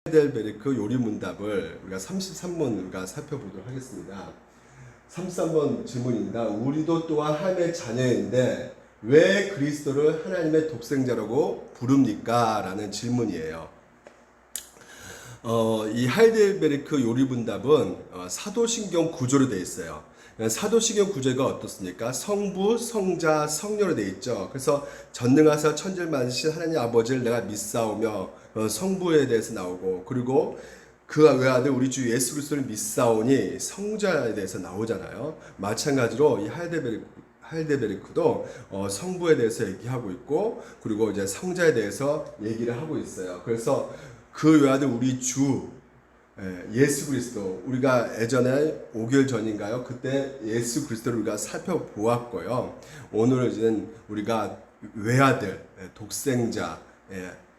하이델베르크 요리문답을 우리가 33번 우리가 살펴보도록 하겠습니다. 33번 질문입니다. 우리도 또한 하나님의 자녀인데 왜 그리스도를 하나님의 독생자라고 부릅니까? 라는 질문이에요. 이 하이델베르크 요리문답은 사도신경 구조로 되어 있어요. 사도신경 구조가 어떻습니까? 성부, 성자, 성녀로 되어 있죠. 그래서 전능하사 천지를 만드신 하나님 아버지를 내가 믿사오며 성부에 대해서 나오고, 그리고 그 외아들 우리 주 예수 그리스도를 믿사오니 성자에 대해서 나오잖아요. 마찬가지로 이 하이델베르크도 성부에 대해서 얘기하고 있고, 그리고 이제 성자에 대해서 얘기를 하고 있어요. 그래서 그 외아들 우리 주 예수 그리스도, 우리가 예전에 5개월 전인가요? 그때 예수 그리스도를 우리가 살펴보았고요. 오늘은 우리가 외아들, 독생자,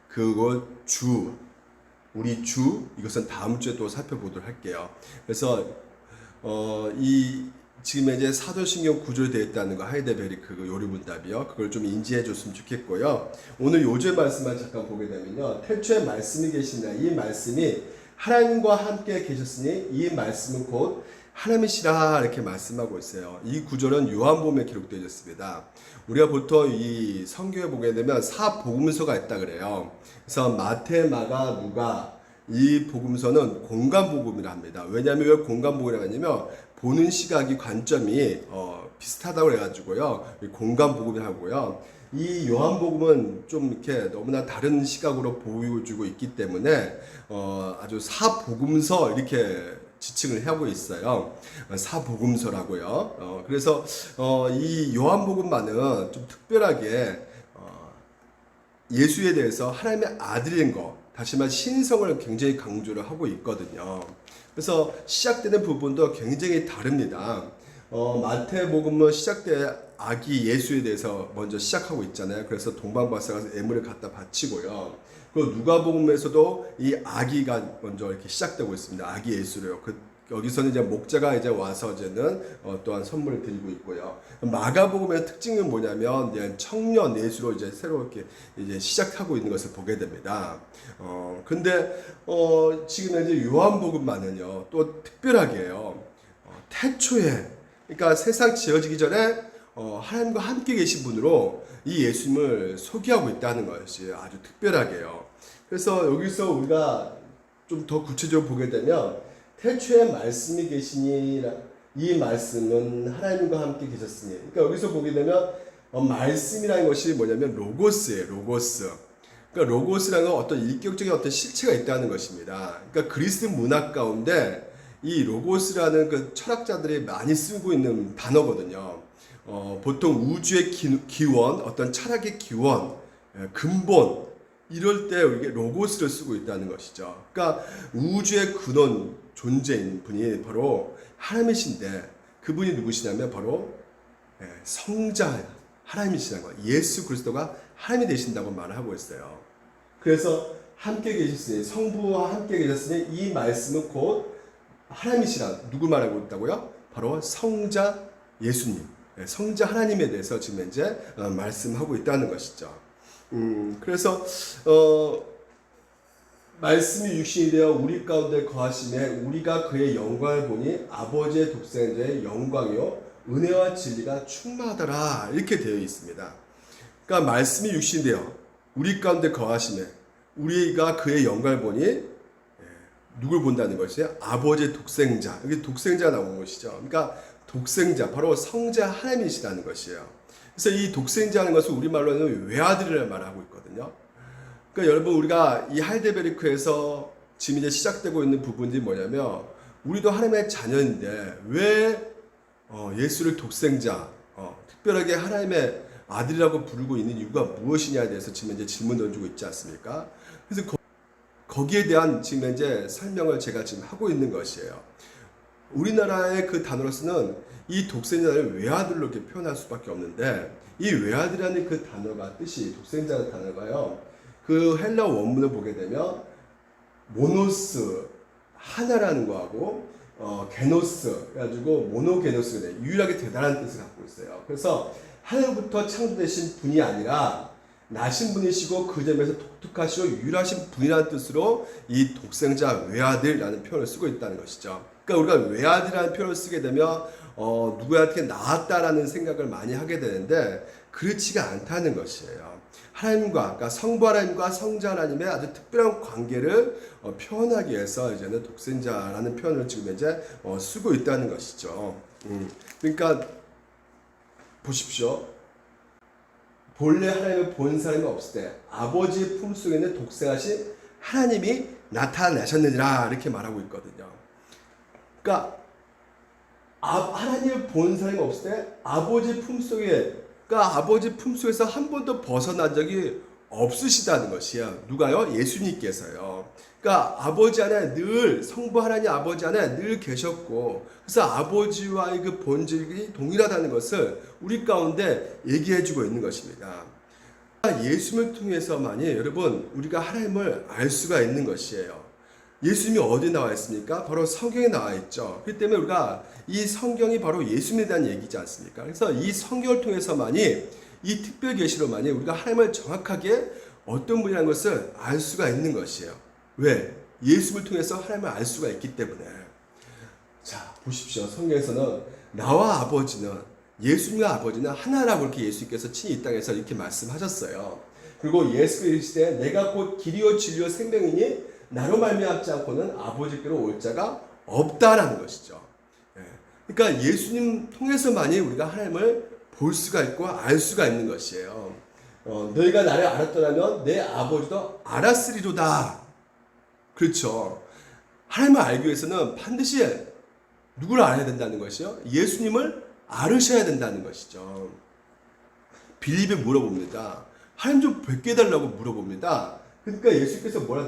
그리고 주, 우리 주, 이것은 다음 주에 또 살펴보도록 할게요. 그래서 지금 이제 사도신경 구조로 되어 있다는 거, 하이델베르크 요리문답이요. 그걸 좀 인지해 줬으면 좋겠고요. 오늘 요절 말씀만 잠깐 보게 되면요. 태초에 말씀이 계시나, 이 말씀이 하나님과 함께 계셨으니 이 말씀은 곧 하나님이시라, 이렇게 말씀하고 있어요. 이 구절은 요한복음에 기록되어 있습니다. 우리가 보통 이 성경에 보게 되면 사복음서가 있다 그래요. 그래서 마태, 마가, 누가, 이 복음서는 공간복음이라 합니다. 왜냐하면 왜 공간복음이라고 하냐면 보는 시각이, 관점이 비슷하다고 해가지고요, 공간복음을 하고요. 이 요한복음은 좀 이렇게 너무나 다른 시각으로 보여주고 있기 때문에 아주 사복음서 이렇게 지칭을 하고 있어요. 사복음서라고요. 그래서 이 요한복음만은 좀 특별하게 예수에 대해서 하나님의 아들인 것, 다시 말해 신성을 굉장히 강조를 하고 있거든요. 그래서 시작되는 부분도 굉장히 다릅니다. 마태복음은 시작 때 아기 예수에 대해서 먼저 시작하고 있잖아요. 그래서 동방박사가 예물을 갖다 바치고요. 그리고 누가복음에서도 이 아기가 먼저 이렇게 시작되고 있습니다. 아기 예수로요. 여기서는 이제 목자가 이제 와서 이제는 또한 선물을 드리고 있고요. 마가복음의 특징은 뭐냐면 이제 청년 예수로 이제 새롭게 이제 시작하고 있는 것을 보게 됩니다. 근데 지금 이제 요한복음만은요, 또 특별하게요. 태초에, 그러니까 세상 지어지기 전에 하나님과 함께 계신 분으로 이 예수님을 소개하고 있다는 것이 아주 특별하게요. 그래서 여기서 우리가 좀 더 구체적으로 보게 되면 태초에 말씀이 계시니 이 말씀은 하나님과 함께 계셨으니, 그러니까 여기서 보게 되면 말씀이라는 것이 뭐냐면 로고스예요. 로고스. 그러니까 로고스라는 건 어떤 인격적인 어떤 실체가 있다는 것입니다. 그러니까 그리스 문학 가운데 이 로고스라는 그 철학자들이 많이 쓰고 있는 단어거든요. 보통 우주의 기원, 어떤 철학의 기원, 근본, 이럴 때 이게 로고스를 쓰고 있다는 것이죠. 그러니까 우주의 근원 존재인 분이 바로 하나님이신데, 그분이 누구시냐면 바로 성자 하나님이시라는 거예요. 예수 그리스도가 하나님이 되신다고 말을 하고 있어요. 그래서 함께 계셨으니, 성부와 함께 계셨으니 이 말씀은 곧 하나님이시라, 누구 말하고 있다고요? 바로 성자 예수님, 성자 하나님에 대해서 지금 이제 말씀하고 있다는 것이죠. 그래서 말씀이 육신이 되어 우리 가운데 거하심에 우리가 그의 영광을 보니 아버지의 독생자의 영광이요 은혜와 진리가 충만하더라, 이렇게 되어 있습니다. 그러니까 말씀이 육신이 되어 우리 가운데 거하심에 우리가 그의 영광을 보니, 누굴 본다는 것이에요? 아버지의 독생자. 여기 독생자가 나온 것이죠. 그러니까 독생자, 바로 성자 하나님이시라는 것이에요. 그래서 이 독생자라는 것은 우리말로는 외아들이라는 말을 하고 있거든요. 그러니까 여러분, 우리가 이 하이델베르크에서 지금 이제 시작되고 있는 부분이 뭐냐면, 우리도 하나님의 자녀인데 왜 예수를 독생자, 특별하게 하나님의 아들이라고 부르고 있는 이유가 무엇이냐에 대해서 지금 이제 질문 던지고 있지 않습니까? 그래서 거기에 대한 지금 이제 설명을 제가 지금 하고 있는 것이에요. 우리나라의 그 단어로서는 이 독생자를 외아들로 이렇게 표현할 수밖에 없는데, 이 외아들이라는 그 단어가, 뜻이, 독생자의 단어가요, 그 헬라 원문을 보게 되면 모노스, 하나라는 거하고 게노스, 그래가지고 모노게노스가 돼요. 유일하게 대단한 뜻을 갖고 있어요. 그래서 하늘부터 창조되신 분이 아니라 나신 분이시고 그 점에서 독특하시고 유일하신 분이라는 뜻으로 이 독생자 외아들이라는 표현을 쓰고 있다는 것이죠. 그러니까 우리가 외아들이라는 표현을 쓰게 되면 누구한테 낳았다라는 생각을 많이 하게 되는데 그렇지가 않다는 것이에요. 하나님과, 그러니까 성부 하나님과 성자 하나님의 아주 특별한 관계를 표현하기 위해서 이제는 독생자라는 표현을 지금 이제 쓰고 있다는 것이죠. 그러니까 보십시오. 본래 하나님을 본 사람이 없을 때 아버지의 품속에 있는 독생하신 하나님이 나타나셨느니라 이렇게 말하고 있거든요. 그러니까 하나님을 본 사람이 없을 때 아버지 품속에, 그러니까 아버지 품속에서 한 번도 벗어난 적이 없으시다는 것이야. 누가요? 예수님께서요. 그러니까 아버지 안에 늘, 성부 하나님 아버지 안에 늘 계셨고, 그래서 아버지와의 그 본질이 동일하다는 것을 우리 가운데 얘기해주고 있는 것입니다. 예수님을 통해서만이 여러분 우리가 하나님을 알 수가 있는 것이에요. 예수님이 어디 나와 있습니까? 바로 성경에 나와 있죠. 그렇기 때문에 우리가 이 성경이 바로 예수님에 대한 얘기지 않습니까? 그래서 이 성경을 통해서만이, 이 특별 계시로만이 우리가 하나님을 정확하게 어떤 분이라는 것을 알 수가 있는 것이에요. 왜? 예수님을 통해서 하나님을 알 수가 있기 때문에. 자, 보십시오. 성경에서는 나와 아버지는, 예수님과 아버지는 하나라고 이렇게 예수님께서 친히 이 땅에서 이렇게 말씀하셨어요. 그리고 예수께서 이르시되 내가 곧 길이요 진리요 생명이니 나로 말미암지 않고는 아버지께로 올 자가 없다라는 것이죠. 그러니까 예수님 통해서만이 우리가 하나님을 볼 수가 있고 알 수가 있는 것이에요. 너희가 나를 알았더라면 내 아버지도 알았으리로다. 그렇죠. 하나님을 알기 위해서는 반드시 누구를 알아야 된다는 것이요? 예수님을 알으셔야 된다는 것이죠. 빌립이 물어봅니다. 하나님 좀 뵙게 해달라고 물어봅니다. 그러니까 예수께서 뭐라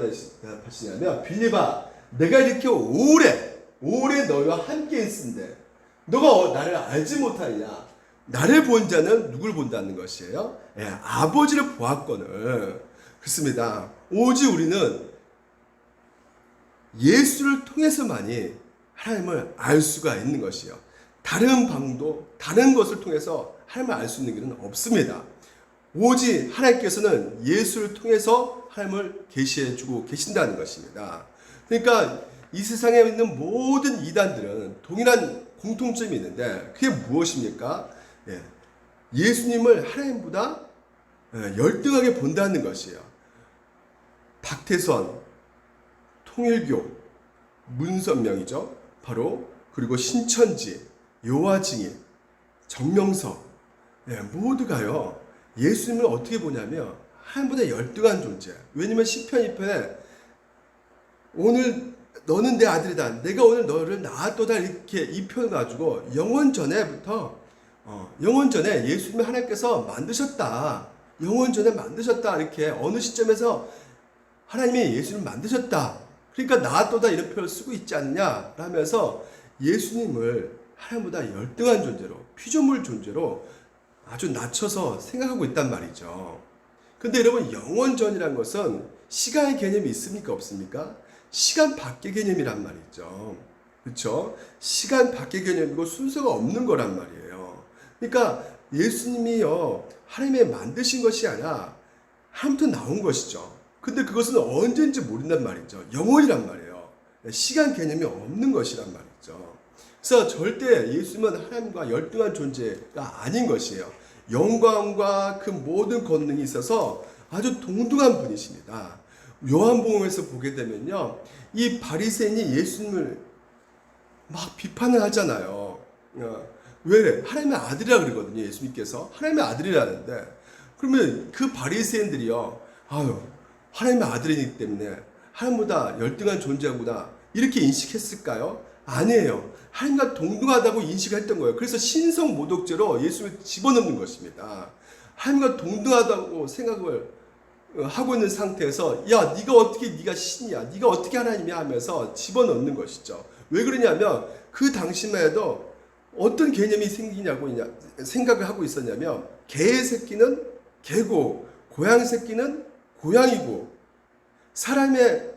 하시냐면, 빌립아, 내가 이렇게 오래 너희와 함께 있은데 너가 나를 알지 못하느냐? 나를 본 자는 누굴 본다는 것이에요? 아버지를 보았거늘. 그렇습니다. 오직 우리는 예수를 통해서만이 하나님을 알 수가 있는 것이요. 다른 방도, 다른 것을 통해서 하나님을 알 수 있는 길은 없습니다. 오직 하나님께서는 예수를 통해서 하나님을 계시해주고 계신다는 것입니다. 그러니까 이 세상에 있는 모든 이단들은 동일한 공통점이 있는데 그게 무엇입니까? 예수님을 하나님보다 열등하게 본다는 것이에요. 박태선, 통일교, 문선명이죠. 바로 그리고 신천지, 요하증인, 정명석 모두가요. 예수님을 어떻게 보냐면 하나님보다 열등한 존재. 왜냐면 시편 2편에 오늘 너는 내 아들이다. 내가 오늘 너를 낳았도다. 이렇게 이 표현 가지고 영원 전에부터 영원 전에 예수님을 하나님께서 만드셨다. 영원 전에 만드셨다. 이렇게 어느 시점에서 하나님이 예수님을 만드셨다. 그러니까 낳았도다 이런 표현을 쓰고 있지 않냐 하면서 예수님을 하나님보다 열등한 존재로, 피조물 존재로 아주 낮춰서 생각하고 있단 말이죠. 근데 여러분, 영원전이란 것은 시간의 개념이 있습니까? 없습니까? 시간 밖의 개념이란 말이죠. 그렇죠? 시간 밖의 개념이고 순서가 없는 거란 말이에요. 그러니까 예수님이요, 하나님의 만드신 것이 아니라 하나님부터 나온 것이죠. 근데 그것은 언제인지 모른단 말이죠. 영원이란 말이에요. 시간 개념이 없는 것이란 말이죠. 그래서 절대 예수님은 하나님과 열등한 존재가 아닌 것이에요. 영광과 그 모든 권능이 있어서 아주 동등한 분이십니다. 요한복음에서 보게 되면요, 이 바리새인이 예수님을 막 비판을 하잖아요. 왜? 하나님의 아들이라 그러거든요. 예수님께서 하나님의 아들이라는데, 그러면 그 바리새인들이요, 하나님의 아들이기 때문에 하나님보다 열등한 존재구나 이렇게 인식했을까요? 아니에요. 하나님과 동등하다고 인식했던 거예요. 그래서 신성 모독죄로 예수를 집어넣는 것입니다. 하나님과 동등하다고 생각을 하고 있는 상태에서 야, 네가 신이야, 네가 어떻게 하나님이야 하면서 집어넣는 것이죠. 왜 그러냐면 그 당시만 해도 어떤 개념이 생각을 하고 있었냐면, 개의 새끼는 개고 고양 새끼는 고양이고 사람의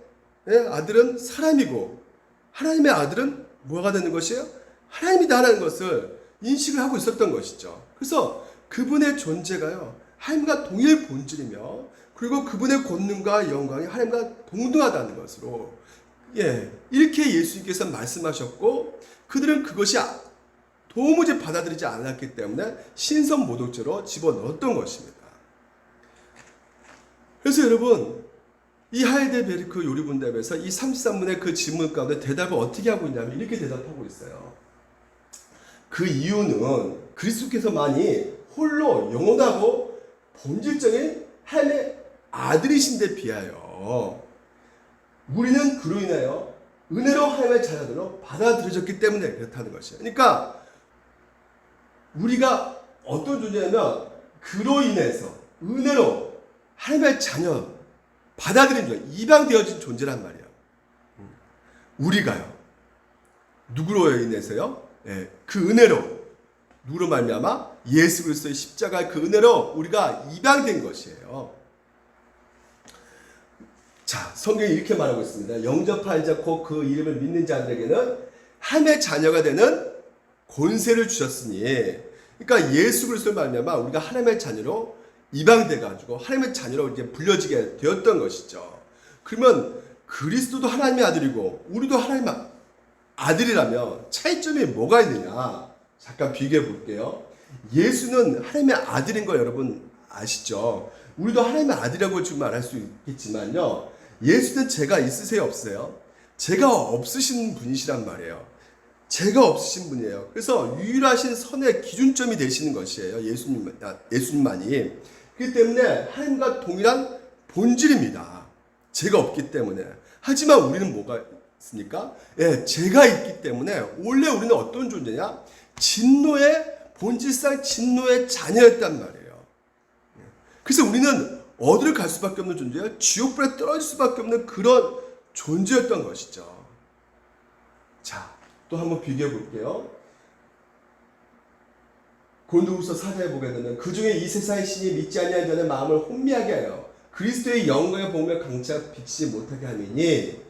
아들은 사람이고 하나님의 아들은 뭐가 되는 것이에요? 하나님이다라는 것을 인식을 하고 있었던 것이죠. 그래서 그분의 존재가요, 하나님과 동일 본질이며 그리고 그분의 권능과 영광이 하나님과 동등하다는 것으로 이렇게 예수님께서 말씀하셨고 그들은 그것이 도무지 받아들이지 않았기 때문에 신성모독죄로 집어넣었던 것입니다. 그래서 여러분 이 하이델베르크 요리분답에서 이 33분의 그 질문 가운데 대답을 어떻게 하고 있냐면 이렇게 대답하고 있어요. 그 이유는 그리스도께서만이 홀로 영원하고 본질적인 하나님의 아들이신데 비하여 우리는 그로 인하여 은혜로 하나님의 자녀들로 받아들여졌기 때문에 그렇다는 것이에요. 그러니까 우리가 어떤 존재냐면 그로 인해서 은혜로 하나님의 자녀 받아들인 존재, 입양되어진 존재란 말이에요. 우리가요. 누구로 인해서요? 그 은혜로 누구로 말미암아 예수 그리스도의 십자가의 그 은혜로 우리가 입양된 것이에요. 자, 성경이 이렇게 말하고 있습니다. 영접한 자 곧 그 이름을 믿는 자들에게는 하나님의 자녀가 되는 권세를 주셨으니, 그러니까 예수 그리스도를 말미암아 우리가 하나님의 자녀로 입양돼 가지고 하나님의 자녀로 이제 불려지게 되었던 것이죠. 그러면 그리스도도 하나님의 아들이고 우리도 하나님의 아들이라면 차이점이 뭐가 있느냐? 잠깐 비교해 볼게요. 예수는 하나님의 아들인 거 여러분 아시죠? 우리도 하나님의 아들이라고 좀 말할 수 있겠지만요. 예수는 죄가 있으세요, 없어요? 죄가 없으신 분이시란 말이에요. 죄가 없으신 분이에요. 그래서 유일하신 선의 기준점이 되시는 것이에요. 예수님만이. 그렇기 때문에 하나님과 동일한 본질입니다. 죄가 없기 때문에. 하지만 우리는 뭐가 있습니까? 죄가 있기 때문에 원래 우리는 어떤 존재냐? 본질상 진노의 자녀였단 말이에요. 그래서 우리는 어디를 갈 수밖에 없는 존재예요? 지옥불에 떨어질 수밖에 없는 그런 존재였던 것이죠. 자, 또 한번 비교해 볼게요. 고린도후서 4장에 보게 되면 그중에 이 세상의 신이 믿지 아니한 자는 마음을 혼미하게 하여 그리스도의 영광을 보며 강차 비치지 못하게 하미니,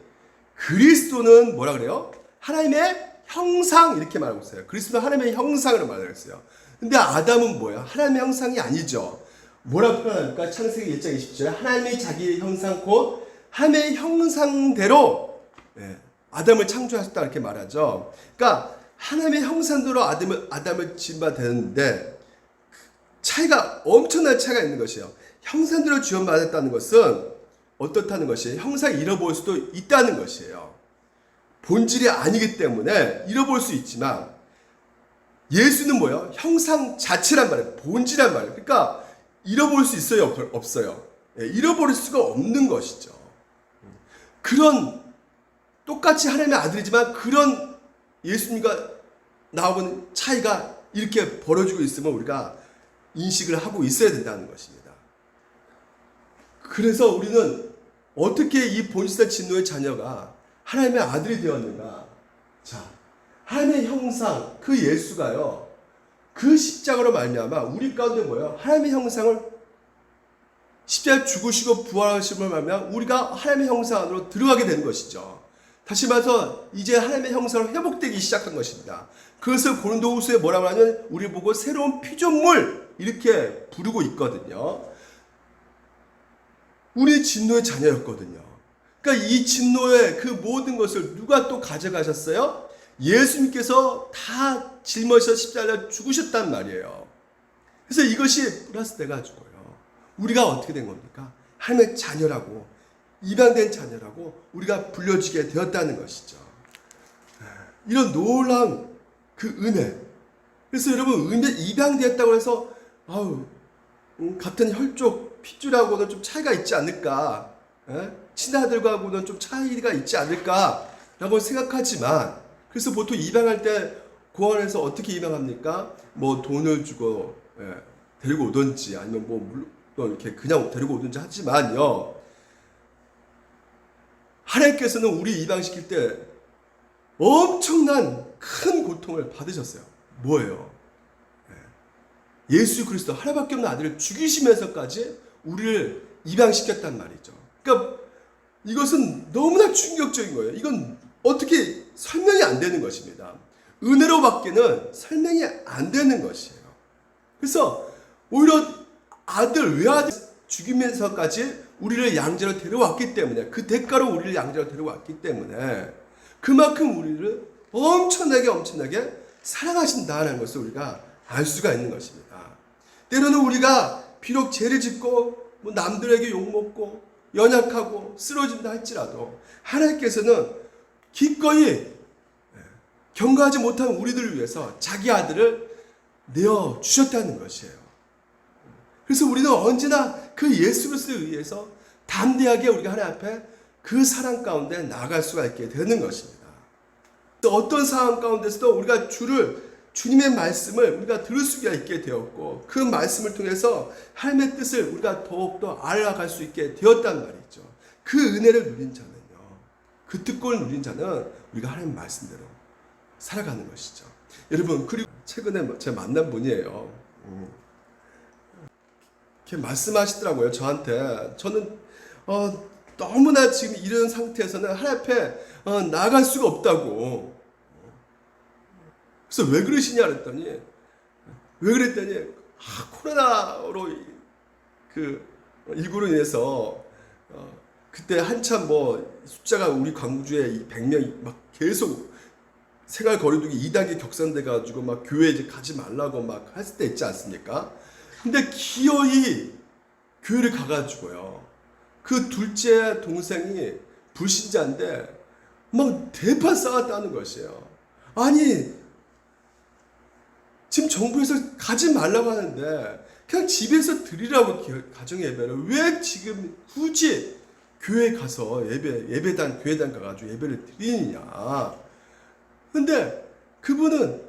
그리스도는 뭐라 그래요? 하나님의 형상, 이렇게 말하고 있어요. 그리스도는 하나님의 형상으로 말하고 있어요. 근데 아담은 뭐야? 하나님의 형상이 아니죠. 뭐라고 표현합니까? 창세기 1장 20절에 하나님이 자기 형상 곧 하나님의 형상대로 아담을 창조하셨다 이렇게 말하죠. 그러니까 하나님의 형상대로 아담을 지음바 되는데 차이가, 엄청난 차이가 있는 것이에요. 형상대로 지음받았다는 것은 어떻다는 것이에요? 형상이 잃어버릴 수도 있다는 것이에요. 본질이 아니기 때문에 잃어버릴 수 있지만 예수는 뭐예요? 형상 자체란 말이에요. 본질이란 말이에요. 그러니까 잃어버릴 수 있어요? 없어요? 잃어버릴 수가 없는 것이죠. 그런 똑같이 하나님의 아들이지만 그런 예수님과 나오는 차이가 이렇게 벌어지고 있으면 우리가 인식을 하고 있어야 된다는 것입니다. 그래서 우리는 어떻게 이 본질의 진노의 자녀가 하나님의 아들이 되었는가? 자, 하나님의 형상, 그 예수가요, 그 십자가로 말미암아 우리 가운데 뭐예요? 하나님의 형상을 십자가에 죽으시고 부활하심을 말미암아 우리가 하나님의 형상 안으로 들어가게 된 것이죠. 다시 말해서 이제 하나님의 형상으로 회복되기 시작한 것입니다. 그것을 고린도후서에 뭐라고 하냐면 우리 보고 새로운 피조물 이렇게 부르고 있거든요. 우리 진노의 자녀였거든요. 그러니까 이 진노의 그 모든 것을 누가 또 가져가셨어요? 예수님께서 다 짊어지셔서 십자가에 죽으셨단 말이에요. 그래서 이것이 플러스 돼가지고요. 우리가 어떻게 된 겁니까? 하나님의 자녀라고, 입양된 자녀라고 우리가 불려지게 되었다는 것이죠. 이런 놀라운 그 은혜. 그래서 여러분, 입양되었다고 해서 같은 혈족, 핏줄하고는 좀 차이가 있지 않을까? 친아들과는 좀 차이가 있지 않을까라고 생각하지만, 그래서 보통 입양할 때 고아원에서 어떻게 입양합니까? 뭐 돈을 주고 데리고 오든지 아니면 뭐 물론 이렇게 그냥 데리고 오든지 하지만요. 하나님께서는 우리 입양시킬 때 엄청난 큰 고통을 받으셨어요. 뭐예요? 예수 그리스도 하나밖에 없는 아들을 죽이시면서까지 우리를 입양시켰단 말이죠. 그러니까 이것은 너무나 충격적인 거예요. 이건 어떻게 설명이 안 되는 것입니다. 은혜로밖에는 설명이 안 되는 것이에요. 그래서 오히려 외아들 죽이면서까지 우리를 양자로 데려왔기 때문에, 그 대가로 우리를 양자로 데려왔기 때문에 그만큼 우리를 엄청나게 사랑하신다는 것을 우리가 알 수가 있는 것입니다. 때로는 우리가 비록 죄를 짓고 남들에게 욕먹고 연약하고 쓰러진다 할지라도 하나님께서는 기꺼이 경과하지 못한 우리들을 위해서 자기 아들을 내어주셨다는 것이에요. 그래서 우리는 언제나 그 예수 그리스도에 의해서 담대하게 우리가 하나님 앞에 그 사랑 가운데 나아갈 수가 있게 되는 것입니다. 또 어떤 상황 가운데서도 우리가 주님의 말씀을 우리가 들을 수가 있게 되었고, 그 말씀을 통해서 하나님의 뜻을 우리가 더욱더 알아갈 수 있게 되었단 말이죠. 그 은혜를 누린 자는요, 그 특권을 누린 자는 우리가 하나님 말씀대로 살아가는 것이죠. 여러분, 그리고 최근에 제가 만난 분이에요. 이렇게 말씀하시더라고요, 저한테. 저는 너무나 지금 이런 상태에서는 하나님 앞에 나아갈 수가 없다고. 그래서 왜 그러시냐 그랬더니, 코로나로 그 일구로 인해서 그때 한참 숫자가 우리 광주에 100명이 막 계속 생활 거리두기 2단계 격상돼 가지고 막 교회 이제 가지 말라고 막 했을 때 있지 않습니까? 근데 기어이 교회를 가가지고요, 그 둘째 동생이 불신자인데 막 대판 싸웠다는 것이에요. 아니, 지금 정부에서 가지 말라고 하는데 그냥 집에서 드리라고, 가정 예배를 왜 지금 굳이 교회 가서 예배당 교회당 가가지고 예배를 드리느냐. 근데 그분은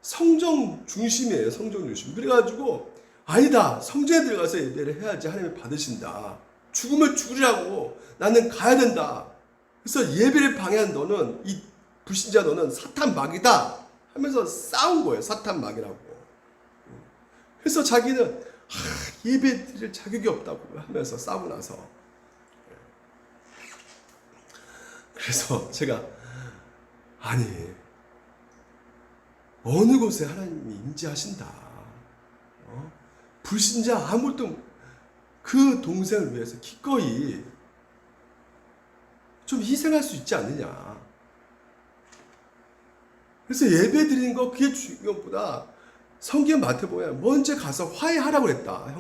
성정 중심이에요. 성정 중심. 그래가지고 아니다, 성전에 들어가서 예배를 해야지 하나님이 받으신다. 죽으면 죽으라고, 나는 가야 된다. 그래서 예배를 방해한 너는, 이 불신자 너는 사탄 마귀다 하면서 싸운 거예요. 사탄 마귀라고. 그래서 자기는 예배 드릴 자격이 없다고 하면서 싸우고 나서, 그래서 제가, 아니, 어느 곳에 하나님이 임재하신다. 불신자 아무것도, 그 동생을 위해서 기꺼이 좀 희생할 수 있지 않느냐. 그래서 예배 드리는 거, 그게 중요한 것보다 성경 마태복음에 먼저 가서 화해하라고 그랬다.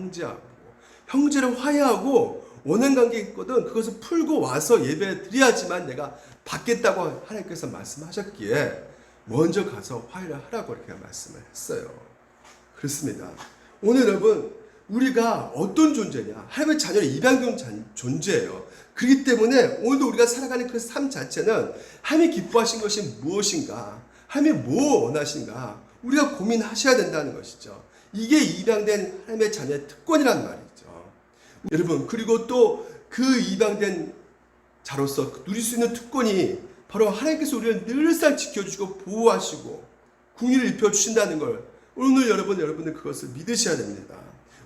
형제를 화해하고, 원한관계 있거든 그것을 풀고 와서 예배 드려야지만 내가 받겠다고 하나님께서 말씀하셨기에 먼저 가서 화해를 하라고 이렇게 말씀을 했어요. 그렇습니다. 오늘 여러분, 우리가 어떤 존재냐? 하나님의 자녀는 입양된 존재예요. 그렇기 때문에 오늘도 우리가 살아가는 그 삶 자체는 하나님이 기뻐하신 것이 무엇인가? 하나님이 뭐 원하신가? 우리가 고민하셔야 된다는 것이죠. 이게 입양된 하나님의 자녀의 특권이란 말이죠. 여러분, 그리고 또 그 입양된 자로서 누릴 수 있는 특권이 바로 하나님께서 우리를 늘상 지켜주시고 보호하시고 궁리를 입혀주신다는 걸, 오늘 여러분들 그것을 믿으셔야 됩니다.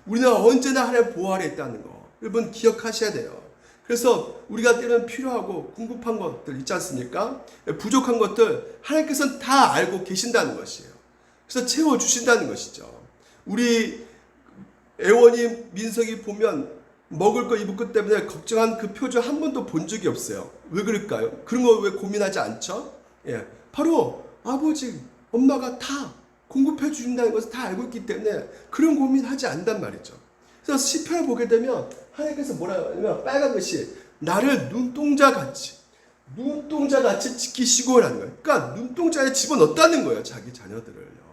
우리는 언제나 하나님의 보호 아래 있다는 거, 여러분 기억하셔야 돼요. 그래서 우리가 때로는 필요하고 궁극한 것들 있지 않습니까? 부족한 것들 하나님께서는 다 알고 계신다는 것이에요. 그래서 채워주신다는 것이죠. 우리 애원이, 민석이 보면 먹을 거 입을 것 때문에 걱정한 그 표정 한 번도 본 적이 없어요. 왜 그럴까요? 그런 거 왜 고민하지 않죠? 바로 아버지, 엄마가 다 공급해 주신다는 것을 다 알고 있기 때문에 그런 고민하지 않단 말이죠. 그래서 시편을 보게 되면 하나님께서 뭐라고 하냐면, 빨간 것이 나를 눈동자같이 지키시고라는 거예요. 그러니까 눈동자에 집어넣었다는 거예요, 자기 자녀들을요.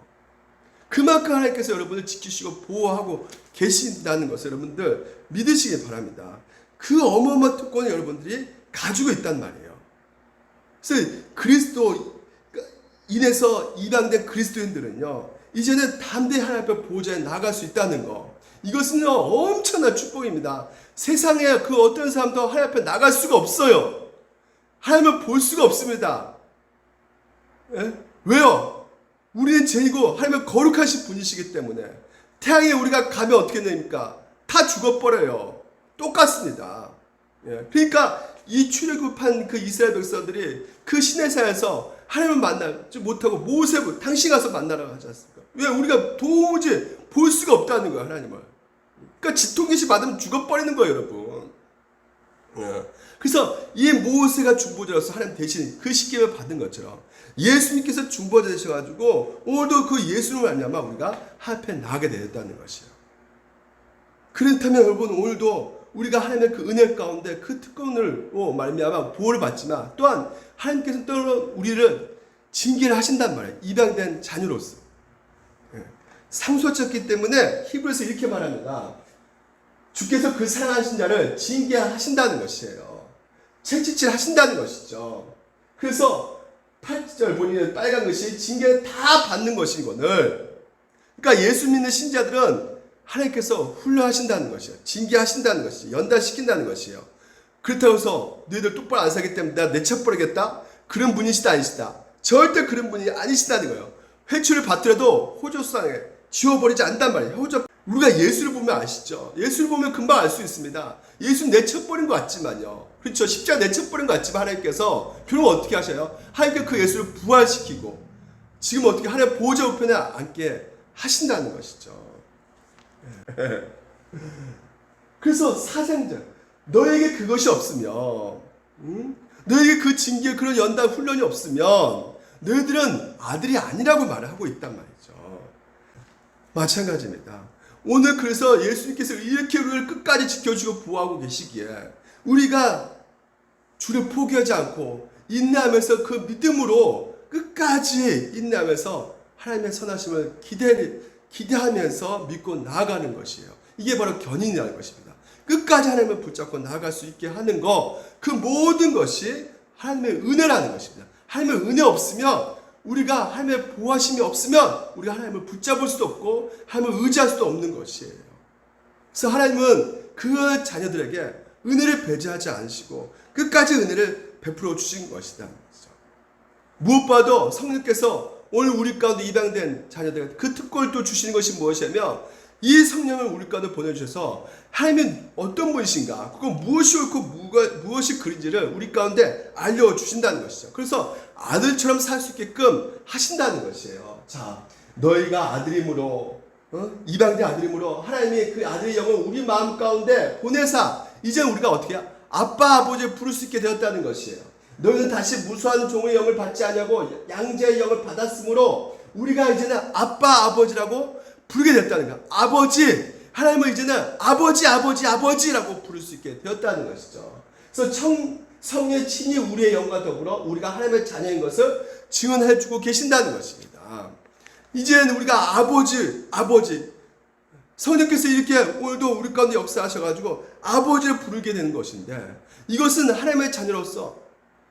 그만큼 하나님께서 여러분을 지키시고 보호하고 계신다는 것을 여러분들 믿으시기 바랍니다. 그 어마어마한 특권을 여러분들이 가지고 있단 말이에요. 그래서 그리스도 인해서 입양된 그리스도인들은요, 이제는 담대히 하나님 앞에 보호자에 나아갈 수 있다는 거, 이것은 엄청난 축복입니다. 세상에 그 어떤 사람도 하나님 앞에 나갈 수가 없어요. 하나님을 볼 수가 없습니다. 왜요? 우리는 죄이고 하나님은 거룩하신 분이시기 때문에. 태양에 우리가 가면 어떻게 됩니까? 다 죽어버려요. 똑같습니다. 그러니까 이 출애굽한 그 이스라엘 백성들이 그 시내산에서 하나님을 만나지 못하고 당신 가서 만나라고 하지 않습니까? 왜? 우리가 도무지 볼 수가 없다는 거예요, 하나님을. 그러니까 지통계시 받으면 죽어버리는 거예요, 여러분. 그래서 이 모세가 중보자로서 하나님 대신 그 십계명을 받은 것처럼 예수님께서 중보자 되셔가지고 오늘도 그 예수님을 알냐면 우리가 하나님 앞에 나가게 되었다는 것이에요. 그렇다면 여러분 오늘도 우리가 하나님의 그 은혜 가운데 그 특권으로 말미암아 보호를 받지만 또한 하나님께서 또 우리를 징계를 하신단 말이에요. 입양된 자녀로서. 상속했기 때문에 히브리서 이렇게 말합니다. 주께서 그 사랑하신 자를 징계하신다는 것이에요. 채찍질 하신다는 것이죠. 그래서 8절 보니는 빨간 것이 징계를 다 받는 것이거늘. 그러니까 예수 믿는 신자들은 하나님께서 훈련하신다는 것이에요. 징계하신다는 것이에요. 연단시킨다는 것이에요. 그렇다고 해서 너희들 똑바로 안 사기 때문에 내가 내쳐버리겠다? 그런 분이시다 아니시다? 절대 그런 분이 아니시다는 거예요. 회초를 받더라도 호적상에 지워버리지 않단 말이에요. 우리가 예수를 보면 아시죠? 예수를 보면 금방 알 수 있습니다. 예수는 내쳐버린 것 같지만요. 그렇죠. 십자가 내쳐버린 것 같지만 하나님께서 결국 어떻게 하셔요? 하나님께 그 예수를 부활시키고 지금 어떻게 하나님 보호자 우편에 앉게 하신다는 것이죠. 그래서 사생자 너에게 그것이 없으면 너에게 그 징계 그런 연단 훈련이 없으면 너희들은 아들이 아니라고 말을 하고 있단 말이죠. 마찬가지입니다. 오늘 그래서 예수님께서 이렇게 우리를 끝까지 지켜주고 보호하고 계시기에 우리가 주를 포기하지 않고 인내하면서 그 믿음으로 끝까지 인내하면서 하나님의 선하심을 기대하면서 믿고 나아가는 것이에요. 이게 바로 견인이라는 것입니다. 끝까지 하나님을 붙잡고 나아갈 수 있게 하는 것, 그 모든 것이 하나님의 은혜라는 것입니다. 하나님의 은혜 없으면 우리가 하나님의 보호하심이 없으면 우리가 하나님을 붙잡을 수도 없고 하나님을 의지할 수도 없는 것이에요. 그래서 하나님은 그 자녀들에게 은혜를 배제하지 않으시고 끝까지 은혜를 베풀어 주신 것이다. 무엇보다도 성령께서 오늘 우리 가운데 입양된 자녀들 그 특권을 또 주시는 것이 무엇이냐면 이 성령을 우리 가운데 보내주셔서 하나님은 어떤 분이신가, 그건 무엇이 옳고 무엇이 그린지를 우리 가운데 알려주신다는 것이죠. 그래서 아들처럼 살 수 있게끔 하신다는 것이에요. 자, 너희가 아들임으로 입양된 아들임으로 하나님이 그 아들의 영을 우리 마음 가운데 보내사 이제 우리가 어떻게 해야? 아빠 아버지를 부를 수 있게 되었다는 것이에요. 너희는 다시 무수한 종의 영을 받지 아니하고 양자의 영을 받았으므로 우리가 이제는 아빠 아버지라고 부르게 됐다는 거야. 아버지, 하나님은 이제는 아버지라고 부를 수 있게 되었다는 것이죠. 그래서 성령의 친히 우리의 영과 더불어 우리가 하나님의 자녀인 것을 증언해주고 계신다는 것입니다. 이제는 우리가 아버지 성령께서 이렇게 오늘도 우리 가운데 역사하셔가지고 아버지를 부르게 되는 것인데 이것은 하나님의 자녀로서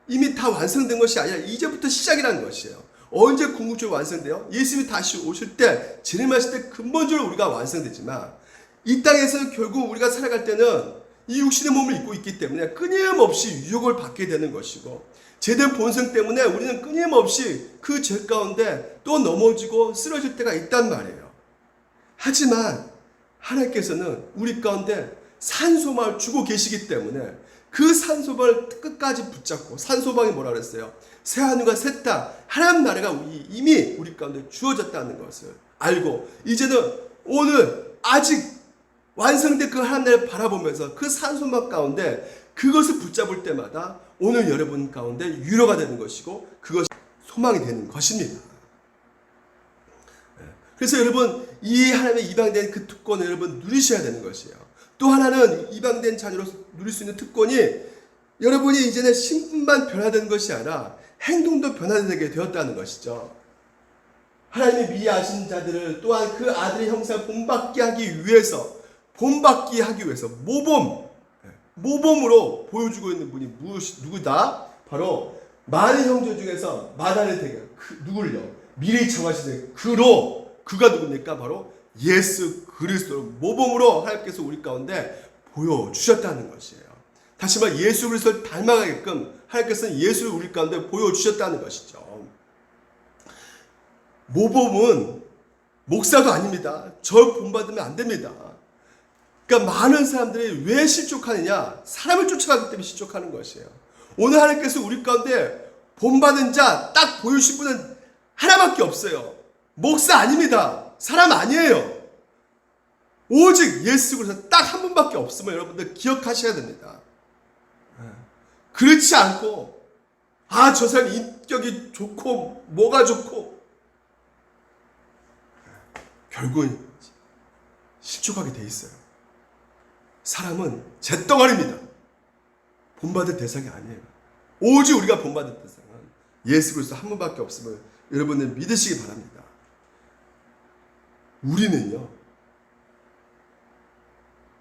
이미 다 완성된 것이 아니라 이제부터 시작이라는 것이에요. 언제 궁극적으로 완성돼요? 예수님이 다시 오실 때, 재림하실 때 근본적으로 우리가 완성되지만 이 땅에서 결국 우리가 살아갈 때는 이 육신의 몸을 입고 있기 때문에 끊임없이 유혹을 받게 되는 것이고 죄된 본성 때문에 우리는 끊임없이 그 죄 가운데 또 넘어지고 쓰러질 때가 있단 말이에요. 하지만 하나님께서는 우리 가운데 산소망을 주고 계시기 때문에 그 산소망을 끝까지 붙잡고 산소망이 뭐라 그랬어요? 새하늘과 새 땅 하나님 나라가 이미 우리 가운데 주어졌다는 것을 알고 이제는 오늘 아직 완성된 그 하나님 나라를 바라보면서 그 산소망 가운데 그것을 붙잡을 때마다 오늘 여러분 가운데 위로가 되는 것이고 그것이 소망이 되는 것입니다. 그래서 여러분 이 하나님의 입양된 그 특권을 여러분 누리셔야 되는 것이에요. 또 하나는 입양된 자녀로서 누릴 수 있는 특권이 여러분이 이제는 신분만 변화되는 것이 아니라 행동도 변화되게 되었다는 것이죠. 하나님이 미아하신 자들을 또한 그 아들의 형상을 본받게 하기 위해서 모범으로 보여주고 있는 분이 누구다? 바로 많은 형제 중에서 마다를 대게 누굴요? 미리 정하시되 그가 누굽니까? 바로 예수 그리스도를 모범으로 하나님께서 우리 가운데 보여주셨다는 것이에요. 다시 말해 예수 그리스도를 닮아가게끔 하나님께서는 예수를 우리 가운데 보여주셨다는 것이죠. 모범은 목사도 아닙니다. 절 본받으면 안 됩니다. 그러니까 많은 사람들이 왜 실족하느냐? 사람을 쫓아가기 때문에 실족하는 것이에요. 오늘 하나님께서 우리 가운데 본받은 자 딱 보여주신 분은 하나밖에 없어요. 목사 아닙니다. 사람 아니에요. 오직 예수 그리스도 딱 한 분밖에 없음을 여러분들 기억하셔야 됩니다. 그렇지 않고 저 사람 인격이 좋고 뭐가 좋고 결국은 실족하게 돼 있어요. 사람은 잿덩어리입니다. 본받을 대상이 아니에요. 오직 우리가 본받을 대상은 예수 그리스도 한 분밖에 없음을 여러분들 믿으시기 바랍니다. 우리는요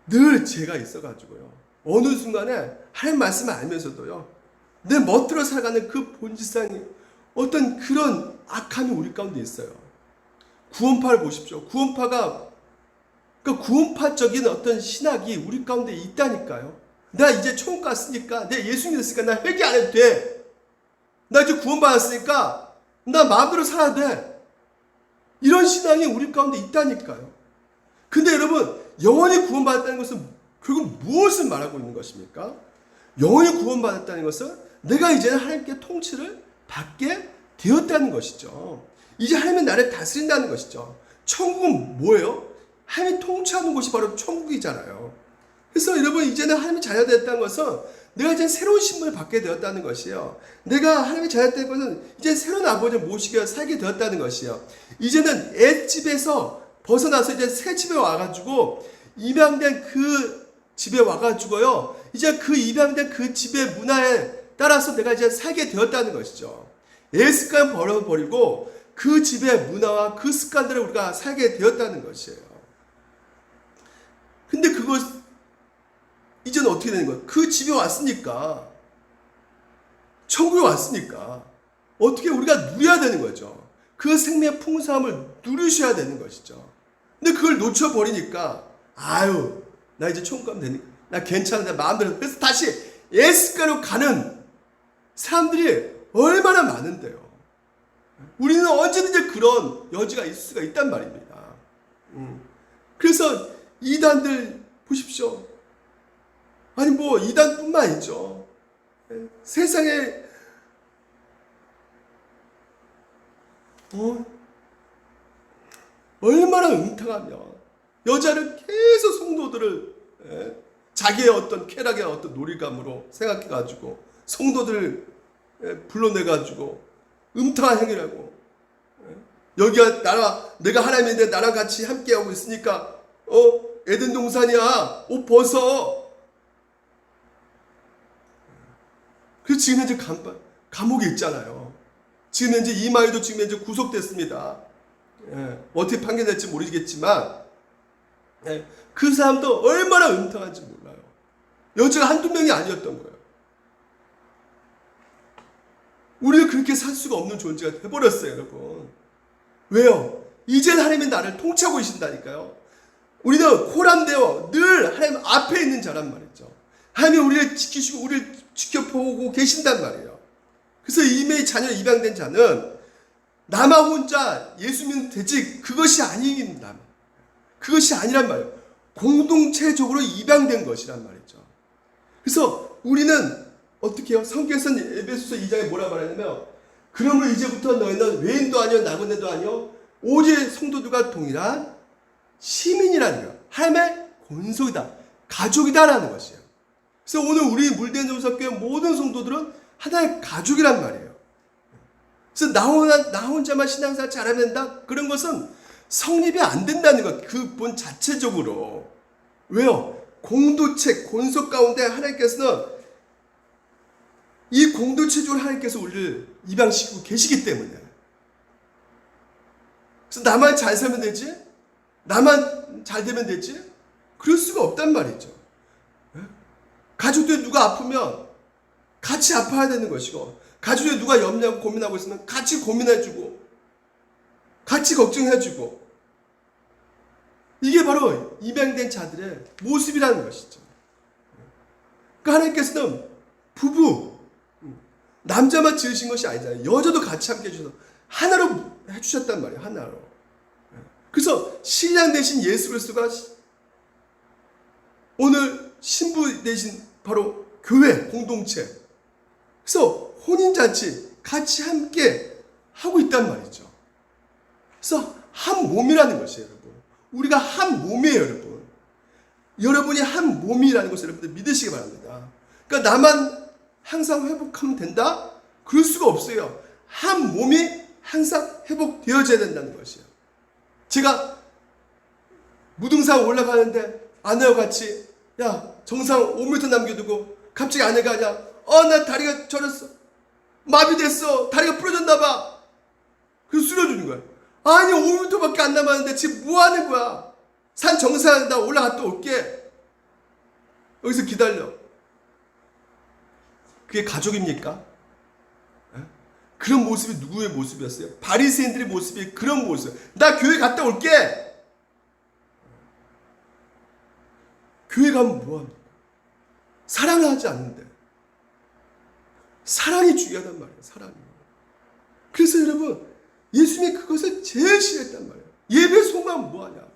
늘 죄가 있어가지고요 어느 순간에 하나님 말씀을 알면서도요 내 멋대로 살아가는 그 본질상이 어떤 그런 악함이 우리 가운데 있어요. 구원파를 보십시오. 구원파가 그러니까 구원파적인 어떤 신학이 우리 가운데 있다니까요. 나 이제 천국 갔으니까 내 예수 믿었으니까 나 회개 안 해도 돼. 나 이제 구원받았으니까 나 마음대로 살아야 돼. 이런 신앙이 우리 가운데 있다니까요. 근데 여러분 영원히 구원받았다는 것은 결국 무엇을 말하고 있는 것입니까? 영원히 구원받았다는 것은 내가 이제는 하나님께 통치를 받게 되었다는 것이죠. 이제 하나님은 나를 다스린다는 것이죠. 천국은 뭐예요? 하나님이 통치하는 곳이 바로 천국이잖아요. 그래서 여러분 이제는 하나님의 자녀가 되었다는 것은 내가 이제 새로운 신분을 받게 되었다는 것이에요. 내가 하나님의 자녀가 되는 것은 이제 새로운 아버지를 모시게 살게 되었다는 것이에요. 이제는 옛집에서 벗어나서 이제 새 집에 와가지고 입양된 그 집에 와가지고요. 이제 그 입양된 그 집의 문화에 따라서 내가 이제 살게 되었다는 것이죠. 옛 습관 버려버리고 그 집의 문화와 그 습관들을 우리가 살게 되었다는 것이에요. 근데 그것 이제는 어떻게 되는 거예요? 그 집에 왔으니까 천국에 왔으니까 어떻게 우리가 누려야 되는 거죠. 그 생명의 풍성함을 누리셔야 되는 것이죠. 근데 그걸 놓쳐버리니까 나 이제 천국 가면 되니까 나 괜찮은데 마음대로 그래서 다시 옛 습관으로 가는 사람들이 얼마나 많은데요. 우리는 언제든지 그런 여지가 있을 수가 있단 말입니다. 그래서 이단들 보십시오. 아니 뭐 이단뿐만 아니죠. 세상에 얼마나 음탕하며 여자를 계속 성도들을 자기의 어떤 쾌락의 어떤 놀이감으로 생각해가지고 성도들을 불러내가지고 음탕한 행위라고. 여기가 내가 하나님인데 나랑 같이 함께하고 있으니까 에덴 동산이야. 옷 벗어. 그래서 지금 현재 감옥에 있잖아요. 지금 현재 이마희도 지금 현재 구속됐습니다. 어떻게 판결될지 모르겠지만 그 사람도 얼마나 음탕한지 몰라요. 여자가 한두 명이 아니었던 거예요. 우리는 그렇게 살 수가 없는 존재가 돼버렸어요, 여러분. 왜요? 이제는 하나님이 나를 통치하고 계신다니까요. 우리는 호람되어 늘 하나님 앞에 있는 자란 말이죠. 하나님이 우리를 지키시고 우리를 지켜보고 계신단 말이에요. 그래서 이미 자녀 입양된 자는 나만 혼자 예수 믿으면 되지 그것이 아닙니다. 그것이 아니란 말이에요. 공동체적으로 입양된 것이란 말이죠. 그래서 우리는 어떻게 해요? 성경에서는 에베소서 2장에 뭐라 말하냐면 그러므로 이제부터 너희는 외인도 아니요 나그네도 아니요 오직 성도들과 동일한 시민이라는 거예요. 하나님의 권속이다. 가족이다라는 것이에요. 그래서 오늘 우리 물된 정석교회 모든 성도들은 하나의 가족이란 말이에요. 그래서 나 혼자만 신앙생활 잘하면 된다? 그런 것은 성립이 안 된다는 것. 그 본 자체적으로. 왜요? 공동체, 권속 가운데 하나님께서는 이 공동체적으로 하나님께서 우리를 입양시키고 계시기 때문에. 그래서 나만 잘 살면 되지? 나만 잘 되면 되지? 그럴 수가 없단 말이죠. 가족들이 누가 아프면 같이 아파야 되는 것이고, 가족들이 누가 염려하고 고민하고 있으면 같이 고민해주고, 같이 걱정해주고, 이게 바로 입양된 자들의 모습이라는 것이죠. 그러니까 하나님께서는 부부, 남자만 지으신 것이 아니잖아요. 여자도 같이 함께 해주셔서 하나로 해주셨단 말이에요. 하나로. 그래서 신랑 대신 예수 그리스도가 오늘 신부 대신 바로 교회 공동체. 그래서 혼인잔치 같이 함께 하고 있단 말이죠. 그래서 한 몸이라는 것이에요, 여러분. 우리가 한 몸이에요, 여러분. 여러분이 한 몸이라는 것을 여러분들 믿으시기 바랍니다. 그러니까 나만 항상 회복하면 된다? 그럴 수가 없어요. 한 몸이 항상 회복되어져야 된다는 것이에요. 제가 무등산 올라가는데 아내와 같이 야 정상 5m 남겨두고 갑자기 아내가 하냐 나 다리가 저렸어 마비됐어 다리가 부러졌나 봐. 그래서 쓸어주는 거야. 아니 5m밖에 안 남았는데 지금 뭐 하는 거야. 산 정상에 나 올라갔다 올게. 여기서 기다려. 그게 가족입니까? 그런 모습이 누구의 모습이었어요? 바리새인들의 모습이 그런 모습. 나 교회 갔다 올게. 교회 가면 뭐합니까? 사랑을 하지 않는데. 사랑이 중요하단 말이에요. 사랑이. 그래서 여러분 예수님이 그것을 제일 싫어했단 말이에요. 예배 소망은 뭐하냐?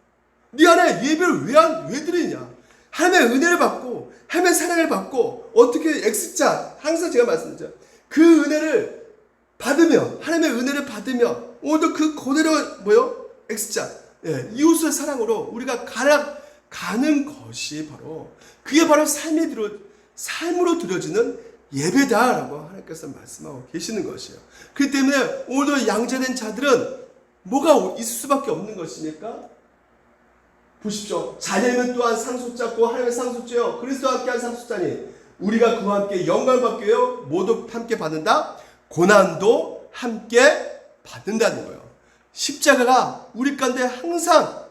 네 안에 예배를 왜 드리냐? 하나님의 은혜를 받고 하나님의 사랑을 받고 어떻게 X자 항상 제가 말씀드렸죠. 그 은혜를 받으며 하나님의 은혜를 받으며 오늘도 그 그대로 뭐요? X자 이웃의 사랑으로 우리가 가는 것이 바로 그게 바로 삶으로 드려지는 예배다라고 하나님께서 말씀하고 계시는 것이에요. 그렇기 때문에 오늘도 양자된 자들은 뭐가 있을 수밖에 없는 것입니까? 보십시오. 자녀는 또한 상속자고 하나님의 상속자요. 그리스도와 함께한 상속자니 우리가 그와 함께 영광을 받고요. 모두 함께 받는다. 고난도 함께 받는다는 거예요. 십자가가 우리 가운데 항상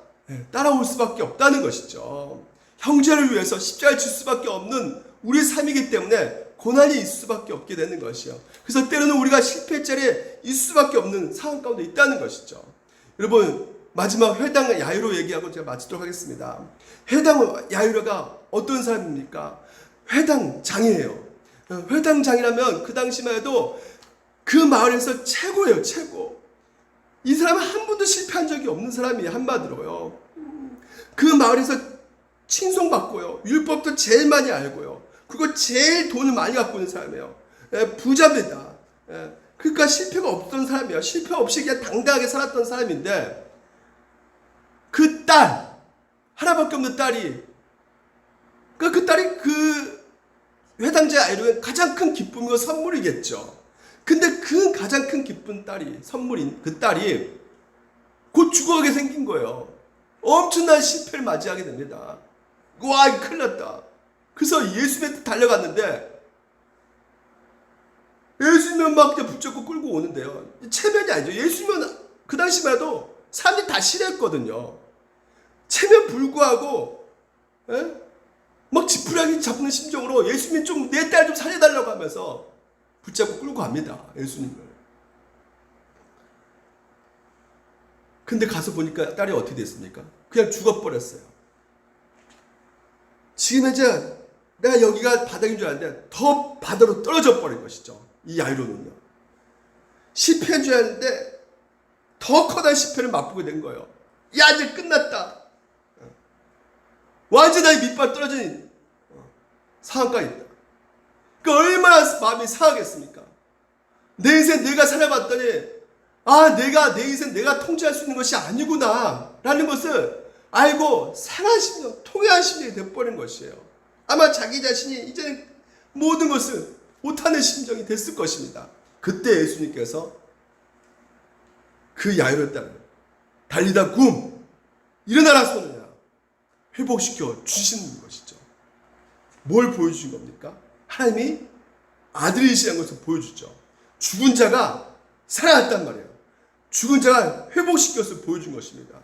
따라올 수밖에 없다는 것이죠. 형제를 위해서 십자가를 칠 수밖에 없는 우리 삶이기 때문에 고난이 있을 수밖에 없게 되는 것이요. 그래서 때로는 우리가 실패 자리에 있을 수밖에 없는 상황 가운데 있다는 것이죠. 여러분 마지막 회당 야이로 얘기하고 제가 마치도록 하겠습니다. 회당 야이로가 어떤 사람입니까? 회당장이에요. 회당장이라면 그 당시만 해도 그 마을에서 최고예요. 최고. 이 사람은 한 번도 실패한 적이 없는 사람이에요. 한마디로요. 그 마을에서 칭송받고요. 율법도 제일 많이 알고요. 그리고 제일 돈을 많이 갖고 있는 사람이에요. 부자입니다. 그러니까 실패가 없던 사람이에요. 실패 없이 그냥 당당하게 살았던 사람인데 그 딸, 하나밖에 없는 딸이 그 딸이 그 회당제 아이로의 가장 큰 기쁨이고 선물이겠죠. 근데 그 가장 큰 기쁜 딸이 선물인 그 딸이 곧 죽어가게 생긴 거예요. 엄청난 실패를 맞이하게 됩니다. 와 큰일 났다. 그래서 예수님한테 달려갔는데 예수님은 막 붙잡고 끌고 오는데요. 체면이 아니죠. 예수님은 그 당시만 해도 사람들이 다 싫어했거든요. 체면 불구하고 막 지푸라기 잡는 심정으로 예수님이 좀 내 딸 좀 살려달라고 하면서 붙잡고 끌고 갑니다. 예수님을. 근데 가서 보니까 딸이 어떻게 됐습니까? 그냥 죽어버렸어요. 지금 이제 내가 여기가 바닥인 줄 알았는데 더 바다로 떨어져 버린 것이죠. 이 야이로는요. 실패한 줄 알았는데 더 커다란 실패를 맛보게 된 거예요. 야 이제 끝났다. 완전히 밑발 떨어진 상황까지 있다. 그 얼마나 마음이 상하겠습니까? 내 인생 내가 살아봤더니 내 인생 내가 통제할 수 있는 것이 아니구나 라는 것을 알고 상한 심령, 통회한 심령이 돼버린 것이에요. 아마 자기 자신이 이제는 모든 것을 못하는 심정이 됐을 것입니다. 그때 예수님께서 그 야이로의 딸을 달리다 굼 일어나라 소녀야 회복시켜 주시는 것이죠. 뭘 보여주신 겁니까? 하나님이 아들이시라는 것을 보여주죠. 죽은 자가 살아났단 말이에요. 죽은 자가 회복시켜서 보여준 것입니다.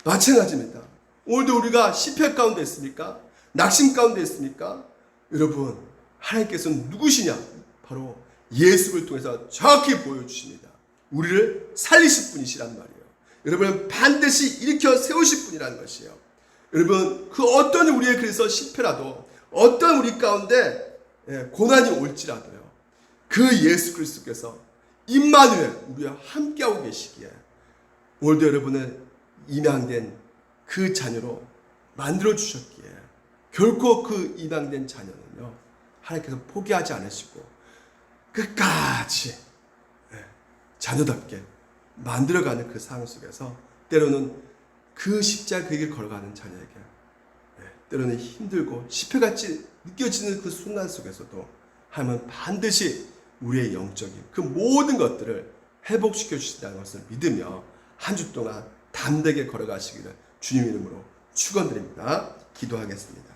마찬가지입니다. 오늘도 우리가 실패 가운데 있습니까? 낙심 가운데 있습니까? 여러분 하나님께서는 누구시냐? 바로 예수를 통해서 정확히 보여주십니다. 우리를 살리실 분이시란 말이에요. 여러분은 반드시 일으켜 세우실 분이라는 것이에요. 여러분 그 어떤 우리의 그래서 실패라도 어떤 우리 가운데 고난이 올지라도요. 그 예수 그리스도께서 임마누엘 우리와 함께하고 계시기에 오늘도 여러분을 임양된 그 자녀로 만들어 주셨기에 결코 그 임양된 자녀는요. 하나님께서 포기하지 않으시고 끝까지 자녀답게 만들어가는 그 상황 속에서 때로는 그 십자가 그 길 걸어가는 자녀에게 때로는 힘들고 실패같이 느껴지는 그 순간 속에서도 하나님은 반드시 우리의 영적인 그 모든 것들을 회복시켜 주신다는 것을 믿으며 한 주 동안 담대하게 걸어가시기를 주님 이름으로 축원드립니다. 기도하겠습니다.